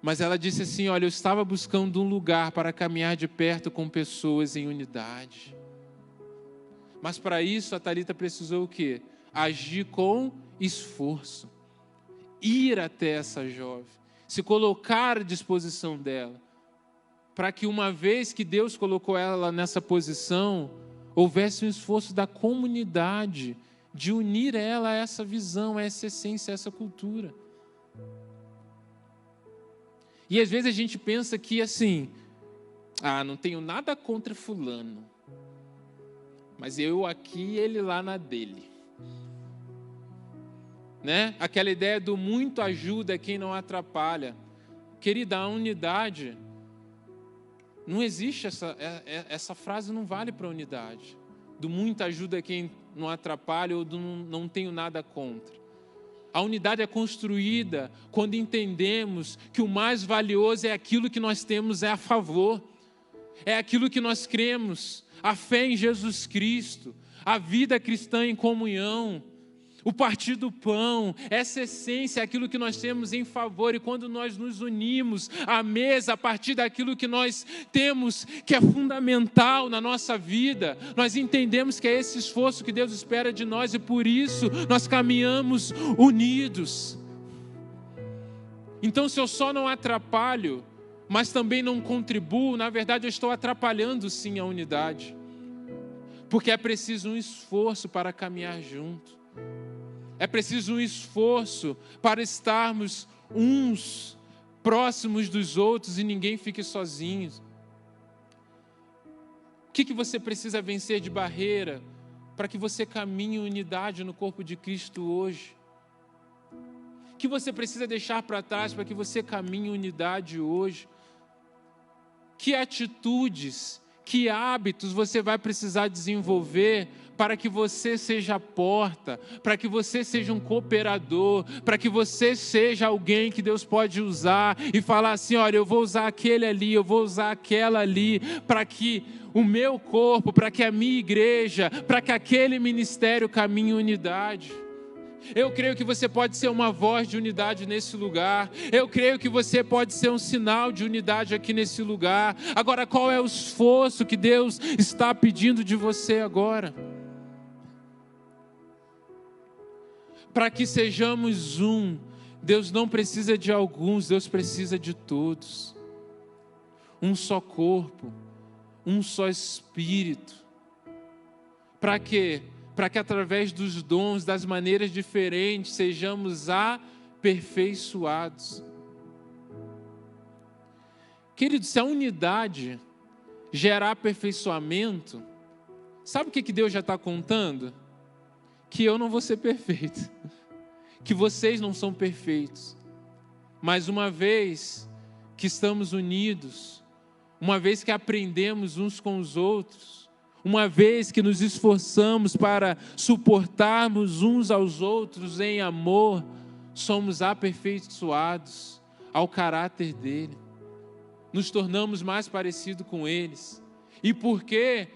mas ela disse assim, olha, eu estava buscando um lugar para caminhar de perto com pessoas em unidade. Mas para isso a Thalita precisou o quê? Agir com esforço. Ir até essa jovem. Se colocar à disposição dela. Para que uma vez que Deus colocou ela nessa posição, houvesse um esforço da comunidade de unir ela a essa visão, a essa essência, a essa cultura. E às vezes a gente pensa que assim, não tenho nada contra fulano. Mas eu aqui, ele lá na dele. Né? Aquela ideia do muito ajuda quem não atrapalha. Querida, a unidade, não existe essa frase, não vale para a unidade. Do muito ajuda quem não atrapalha ou do não tenho nada contra. A unidade é construída quando entendemos que o mais valioso é aquilo que nós temos a favor. É aquilo que nós cremos. A fé em Jesus Cristo, a vida cristã em comunhão, o partir do pão, essa essência é aquilo que nós temos em favor. E quando nós nos unimos à mesa a partir daquilo que nós temos, que é fundamental na nossa vida, nós entendemos que é esse esforço que Deus espera de nós e por isso nós caminhamos unidos. Então, se eu só não atrapalho, mas também não contribuo, na verdade eu estou atrapalhando sim a unidade. Porque é preciso um esforço para caminhar junto. É preciso um esforço para estarmos uns próximos dos outros e ninguém fique sozinho. O que você precisa vencer de barreira para que você caminhe em unidade no corpo de Cristo hoje? O que você precisa deixar para trás para que você caminhe em unidade hoje? Que atitudes, que hábitos você vai precisar desenvolver para que você seja a porta, para que você seja um cooperador, para que você seja alguém que Deus pode usar e falar assim, olha, eu vou usar aquele ali, eu vou usar aquela ali, para que o meu corpo, para que a minha igreja, para que aquele ministério caminhe em unidade. Eu creio que você pode ser uma voz de unidade nesse lugar. Eu creio que você pode ser um sinal de unidade aqui nesse lugar. Agora, qual é o esforço que Deus está pedindo de você agora? Para que sejamos um, Deus não precisa de alguns, Deus precisa de todos. Um só corpo, um só espírito. Para quê? Para que através dos dons, das maneiras diferentes, sejamos aperfeiçoados. Querido, se a unidade gerar aperfeiçoamento, sabe o que Deus já está contando? Que eu não vou ser perfeito, que vocês não são perfeitos, mas uma vez que estamos unidos, uma vez que aprendemos uns com os outros, uma vez que nos esforçamos para suportarmos uns aos outros em amor, somos aperfeiçoados ao caráter dele. nos tornamos mais parecidos com eles. E porque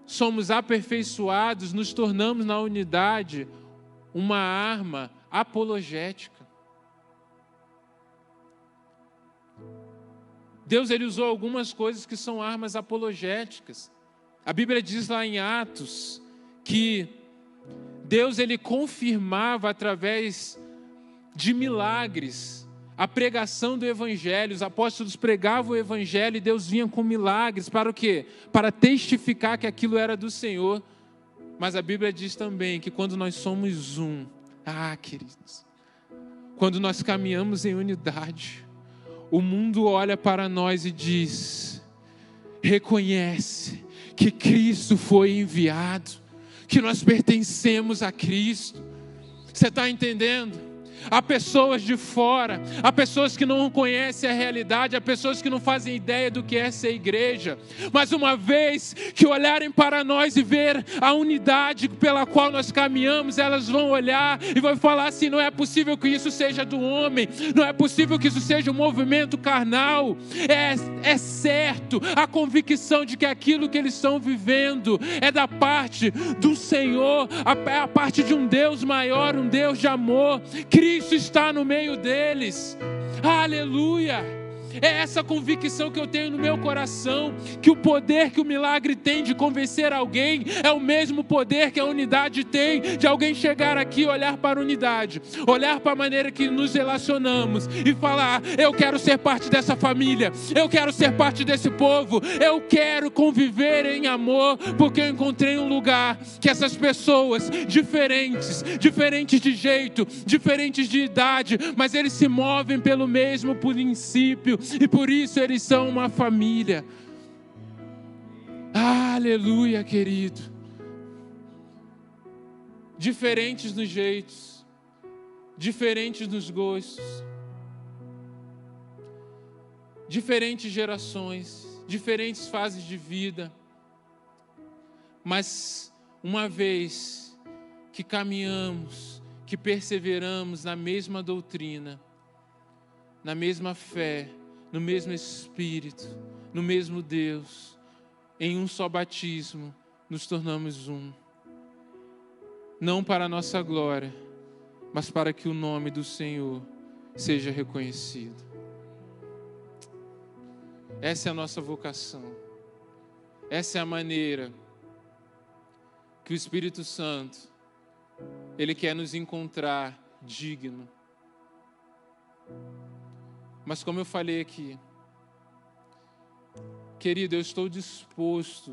somos aperfeiçoados, nos tornamos na unidade uma arma apologética. Deus ele usou algumas coisas que são armas apologéticas. A Bíblia diz lá em Atos que Deus ele confirmava através de milagres a pregação do Evangelho. Os apóstolos pregavam o Evangelho e Deus vinha com milagres. Para o quê? Para testificar que aquilo era do Senhor. Mas a Bíblia diz também que quando nós somos queridos, quando nós caminhamos em unidade, o mundo olha para nós e diz, reconhece que Cristo foi enviado, que nós pertencemos a Cristo. Você está entendendo? Há pessoas de fora, há pessoas que não conhecem a realidade, há pessoas que não fazem ideia do que é ser igreja. Mas uma vez que olharem para nós e ver a unidade pela qual nós caminhamos, elas vão olhar e vão falar assim, não é possível que isso seja do homem, não é possível que isso seja um movimento carnal. É certo, a convicção de que aquilo que eles estão vivendo é da parte do Senhor, é a parte de um Deus maior, um Deus de amor. Cristo está no meio deles. Aleluia! É essa convicção que eu tenho no meu coração, que o poder que o milagre tem de convencer alguém é o mesmo poder que a unidade tem de alguém chegar aqui e olhar para a unidade, olhar para a maneira que nos relacionamos e falar, eu quero ser parte dessa família, eu quero ser parte desse povo, eu quero conviver em amor, porque eu encontrei um lugar que essas pessoas diferentes de jeito, diferentes de idade, mas eles se movem pelo mesmo princípio, e por isso eles são uma família. Aleluia, querido. Diferentes nos jeitos, diferentes nos gostos, diferentes gerações, diferentes fases de vida, mas uma vez que caminhamos, que perseveramos na mesma doutrina, na mesma fé, no mesmo Espírito, no mesmo Deus, em um só batismo, nos tornamos um. Não para a nossa glória, mas para que o nome do Senhor seja reconhecido. Essa é a nossa vocação. Essa é a maneira que o Espírito Santo, Ele quer nos encontrar digno. Mas como eu falei aqui, querido, eu estou disposto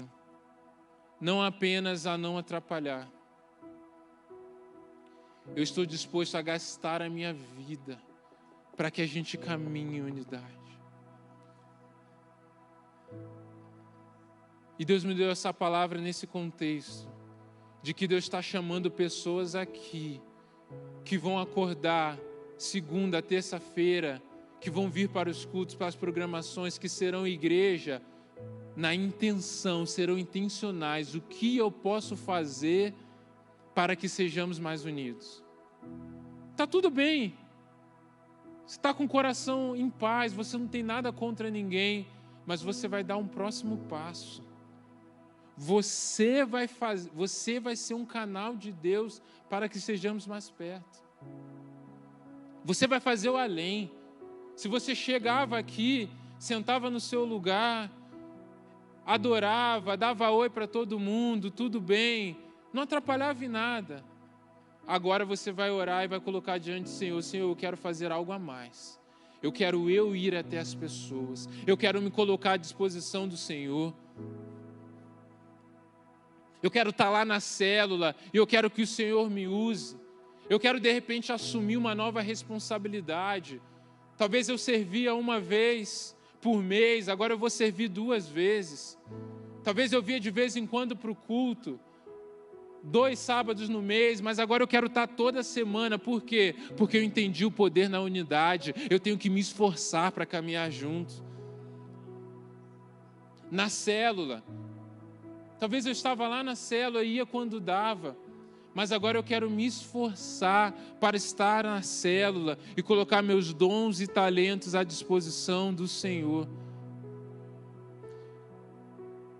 não apenas a não atrapalhar, eu estou disposto a gastar a minha vida para que a gente caminhe em unidade. E Deus me deu essa palavra nesse contexto, de que Deus está chamando pessoas aqui, que vão acordar segunda, terça-feira, que vão vir para os cultos, para as programações, que serão igreja na intenção, serão intencionais. O que eu posso fazer para que sejamos mais unidos? Está tudo bem. Você está com o coração em paz, você não tem nada contra ninguém, mas você vai dar um próximo passo. Você vai ser um canal de Deus para que sejamos mais perto. Você vai fazer o além. Se você chegava aqui, sentava no seu lugar, adorava, dava oi para todo mundo, tudo bem, não atrapalhava em nada. Agora você vai orar e vai colocar diante do Senhor, Senhor, eu quero fazer algo a mais. Eu quero ir até as pessoas. Eu quero me colocar à disposição do Senhor. Eu quero estar lá na célula e eu quero que o Senhor me use. Eu quero, de repente, assumir uma nova responsabilidade. Talvez eu servia uma vez por mês, agora eu vou servir 2 vezes. Talvez eu via de vez em quando para o culto, 2 sábados no mês, mas agora eu quero estar toda semana. Por quê? Porque eu entendi o poder na unidade. Eu tenho que me esforçar para caminhar junto. Na célula, talvez eu estava lá na célula e ia quando dava, mas agora eu quero me esforçar para estar na célula e colocar meus dons e talentos à disposição do Senhor.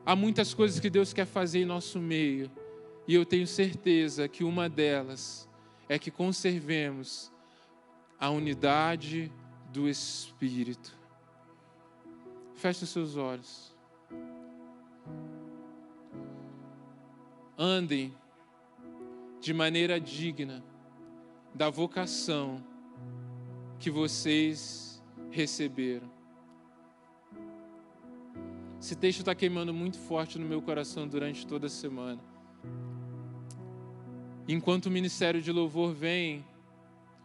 Há muitas coisas que Deus quer fazer em nosso meio, e eu tenho certeza que uma delas é que conservemos a unidade do Espírito. Feche os seus olhos. Andem de maneira digna da vocação que vocês receberam. Esse texto está queimando muito forte no meu coração durante toda a semana. Enquanto o ministério de louvor vem,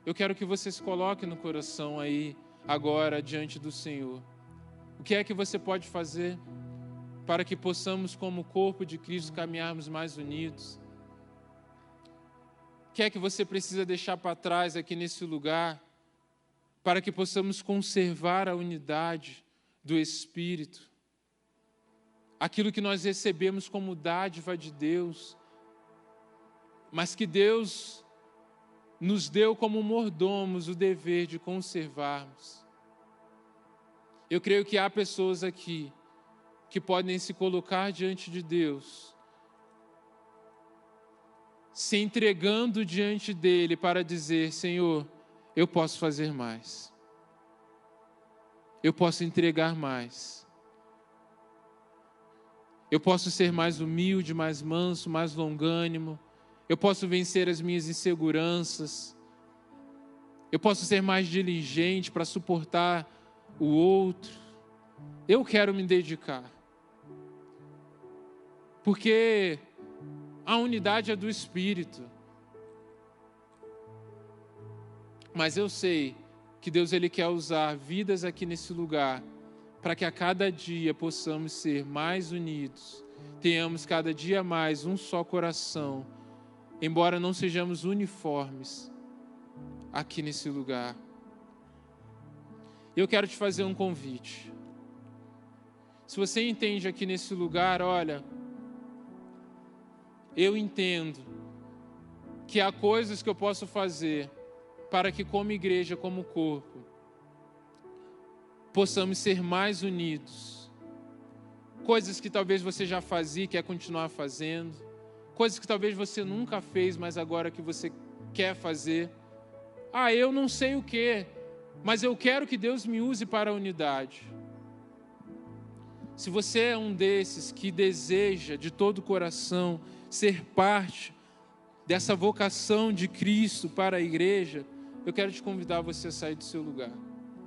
eu quero que você se coloque no coração aí, agora, diante do Senhor. O que é que você pode fazer para que possamos, como corpo de Cristo, caminharmos mais unidos? O que é que você precisa deixar para trás aqui nesse lugar para que possamos conservar a unidade do Espírito? Aquilo que nós recebemos como dádiva de Deus, mas que Deus nos deu como mordomos o dever de conservarmos. Eu creio que há pessoas aqui que podem se colocar diante de Deus, se entregando diante dele para dizer: Senhor, eu posso fazer mais. Eu posso entregar mais. Eu posso ser mais humilde, mais manso, mais longânimo. Eu posso vencer as minhas inseguranças. Eu posso ser mais diligente para suportar o outro. Eu quero me dedicar. Porque a unidade é do Espírito. Mas eu sei que Deus ele quer usar vidas aqui nesse lugar para que a cada dia possamos ser mais unidos, tenhamos cada dia mais um só coração, embora não sejamos uniformes aqui nesse lugar. Eu quero te fazer um convite. Se você entende aqui nesse lugar, olha, eu entendo que há coisas que eu posso fazer para que como igreja, como corpo, possamos ser mais unidos. Coisas que talvez você já fazia e quer continuar fazendo. Coisas que talvez você nunca fez, mas agora que você quer fazer. Eu não sei o que, mas eu quero que Deus me use para a unidade. Se você é um desses que deseja de todo o coração ser parte dessa vocação de Cristo para a igreja, eu quero te convidar você a sair do seu lugar,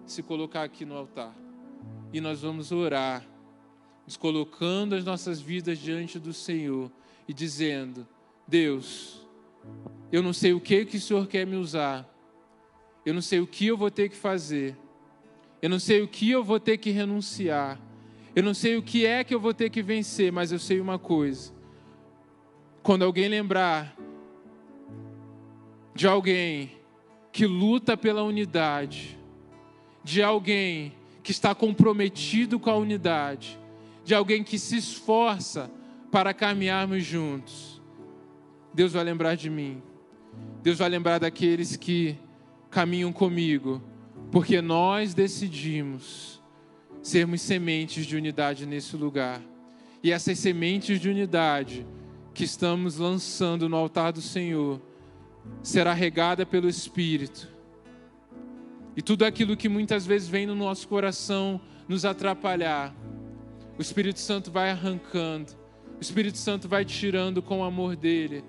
se colocar aqui no altar. E nós vamos orar, nos colocando as nossas vidas diante do Senhor e dizendo: Deus, eu não sei o que o Senhor quer me usar, eu não sei o que eu vou ter que fazer, eu não sei o que eu vou ter que renunciar, eu não sei o que é que eu vou ter que vencer, mas eu sei uma coisa: quando alguém lembrar de alguém que luta pela unidade, de alguém que está comprometido com a unidade, de alguém que se esforça para caminharmos juntos, Deus vai lembrar de mim. Deus vai lembrar daqueles que caminham comigo, porque nós decidimos sermos sementes de unidade nesse lugar. E essas sementes de unidade que estamos lançando no altar do Senhor será regada pelo Espírito. E tudo aquilo que muitas vezes vem no nosso coração nos atrapalhar, o Espírito Santo vai arrancando, o Espírito Santo vai tirando com o amor dele.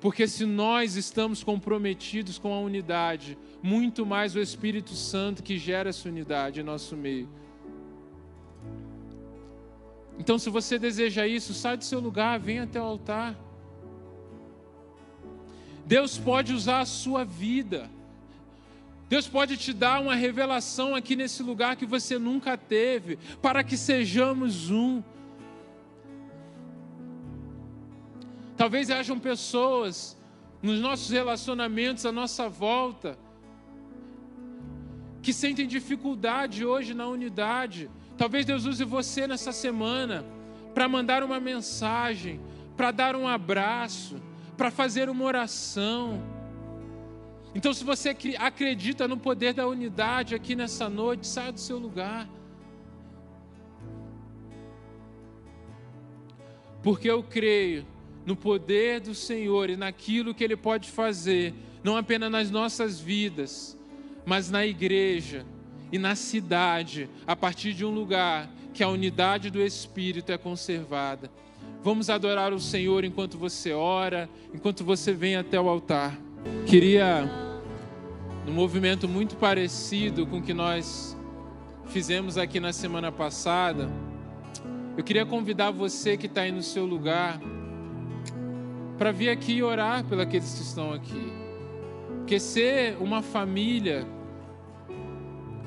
Porque se nós estamos comprometidos com a unidade, muito mais o Espírito Santo que gera essa unidade em nosso meio. Então, se você deseja isso, sai do seu lugar, venha até o altar. Deus pode usar a sua vida. Deus pode te dar uma revelação aqui nesse lugar que você nunca teve, para que sejamos um. Talvez hajam pessoas nos nossos relacionamentos à nossa volta que sentem dificuldade hoje na unidade. Talvez Deus use você nessa semana para mandar uma mensagem, para dar um abraço, para fazer uma oração. Então, se você acredita no poder da unidade aqui nessa noite, saia do seu lugar. porque eu creio no poder do Senhor e naquilo que Ele pode fazer, não apenas nas nossas vidas, mas na igreja e na cidade, a partir de um lugar que a unidade do Espírito é conservada. Vamos adorar o Senhor enquanto você ora, enquanto você vem até o altar. Queria, num movimento muito parecido com o que nós fizemos aqui na semana passada, eu queria convidar você que está aí no seu lugar para vir aqui e orar pelos aqueles que estão aqui. Porque ser uma família,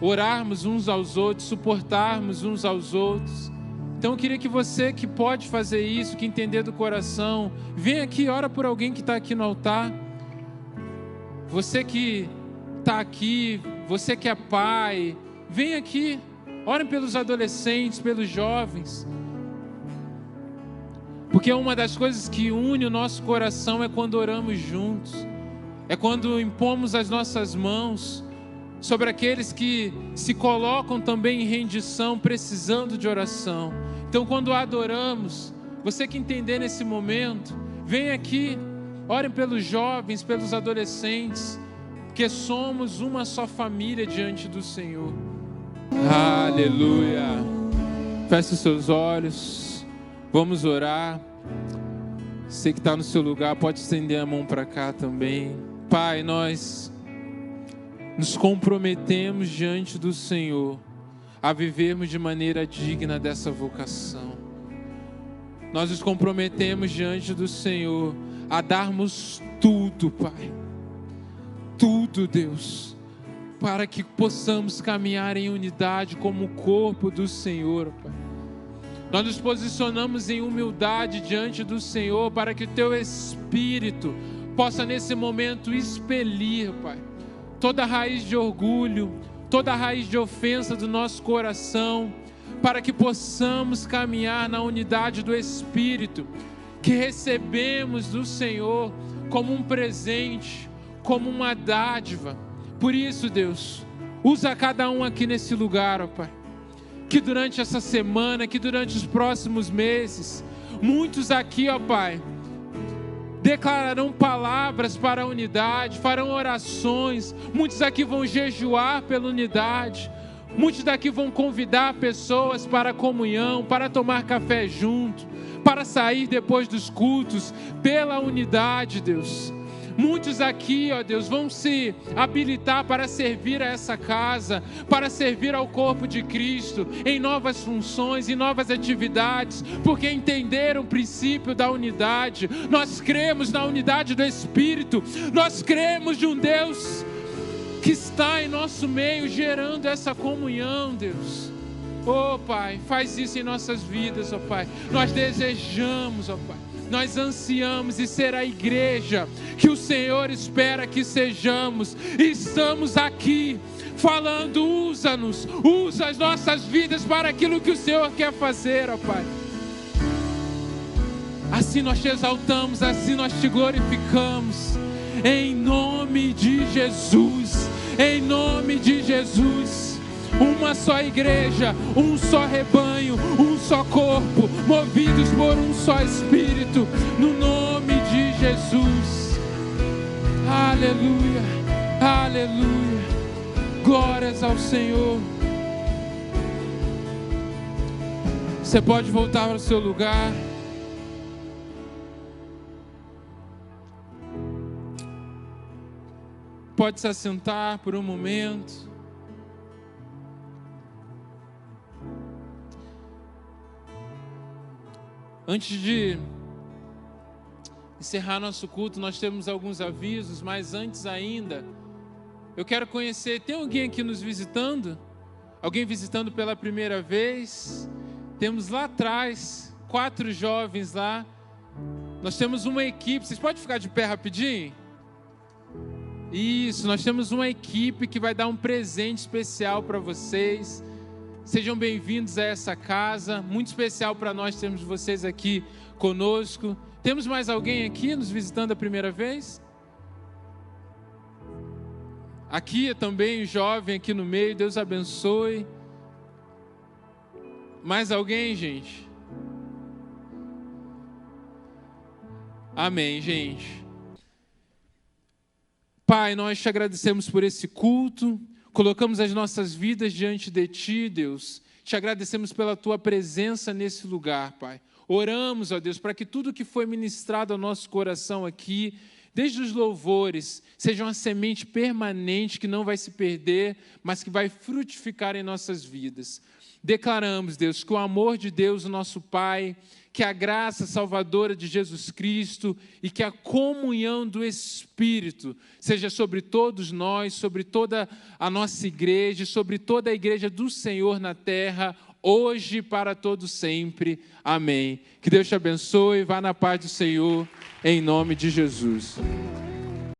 orarmos uns aos outros, suportarmos uns aos outros. Então eu queria que você que pode fazer isso, que entender do coração, vem aqui e ora por alguém que está aqui no altar. Você que está aqui, você que é pai, vem aqui, orem pelos adolescentes, pelos jovens. Porque uma das coisas que une o nosso coração é quando oramos juntos. É quando impomos as nossas mãos sobre aqueles que se colocam também em rendição, precisando de oração. Então, quando adoramos, você que entender nesse momento, vem aqui, orem pelos jovens, pelos adolescentes, porque somos uma só família diante do Senhor. Aleluia! Feche os seus olhos, vamos orar. Você que está no seu lugar, pode estender a mão para cá também. Pai, nós nos comprometemos diante do Senhor a vivermos de maneira digna dessa vocação. Nós nos comprometemos diante do Senhor a darmos tudo, Pai. Tudo, Deus, para que possamos caminhar em unidade como o corpo do Senhor, Pai. Nós nos posicionamos em humildade diante do Senhor para que o Teu Espírito possa nesse momento expelir, Pai, toda raiz de orgulho, toda raiz de ofensa do nosso coração, para que possamos caminhar na unidade do Espírito, que recebemos do Senhor como um presente, como uma dádiva. Por isso, Deus, usa cada um aqui nesse lugar, ó Pai, que durante essa semana, que durante os próximos meses, muitos aqui, ó Pai, declararão palavras para a unidade, farão orações, muitos aqui vão jejuar pela unidade, muitos daqui vão convidar pessoas para a comunhão, para tomar café junto, para sair depois dos cultos, pela unidade, Deus. Muitos aqui, ó Deus, vão se habilitar para servir a essa casa, para servir ao corpo de Cristo, em novas funções, em novas atividades, porque entenderam o princípio da unidade. Nós cremos na unidade do Espírito, nós cremos de um Deus que está em nosso meio, gerando essa comunhão, Deus. Oh Pai, faz isso em nossas vidas, ó Pai. Nós desejamos, ó Pai, nós ansiamos em ser a igreja que o Senhor espera que sejamos. E estamos aqui falando, usa-nos, usa as nossas vidas para aquilo que o Senhor quer fazer, ó Pai. Assim nós te exaltamos, assim nós te glorificamos, em nome de Jesus, em nome de Jesus. Uma só igreja, um só rebanho, um só corpo, movidos por um só Espírito, no nome de Jesus. Aleluia, aleluia, glórias ao Senhor. Você pode voltar para o seu lugar. Pode se assentar por um momento. Antes de encerrar nosso culto, nós temos alguns avisos, mas antes ainda, eu quero conhecer, tem alguém aqui nos visitando? Alguém visitando pela primeira vez? Temos lá atrás, 4 jovens lá. Nós temos uma equipe, vocês podem ficar de pé rapidinho? Isso, nós temos uma equipe que vai dar um presente especial para vocês. Sejam bem-vindos a essa casa, muito especial para nós termos vocês aqui conosco. Temos mais alguém aqui nos visitando a primeira vez? Aqui também o jovem aqui no meio, Deus abençoe. Mais alguém, gente? Amém, gente. Pai, nós te agradecemos por esse culto, colocamos as nossas vidas diante de Ti, Deus. Te agradecemos pela Tua presença nesse lugar, Pai. Oramos, ó Deus, para que tudo que foi ministrado ao nosso coração aqui, desde os louvores, seja uma semente permanente que não vai se perder, mas que vai frutificar em nossas vidas. Declaramos, Deus, que o amor de Deus, o nosso Pai, que a graça salvadora de Jesus Cristo e que a comunhão do Espírito seja sobre todos nós, sobre toda a nossa igreja, sobre toda a igreja do Senhor na terra, hoje e para todo sempre. Amém. Que Deus te abençoe, vá na paz do Senhor, em nome de Jesus.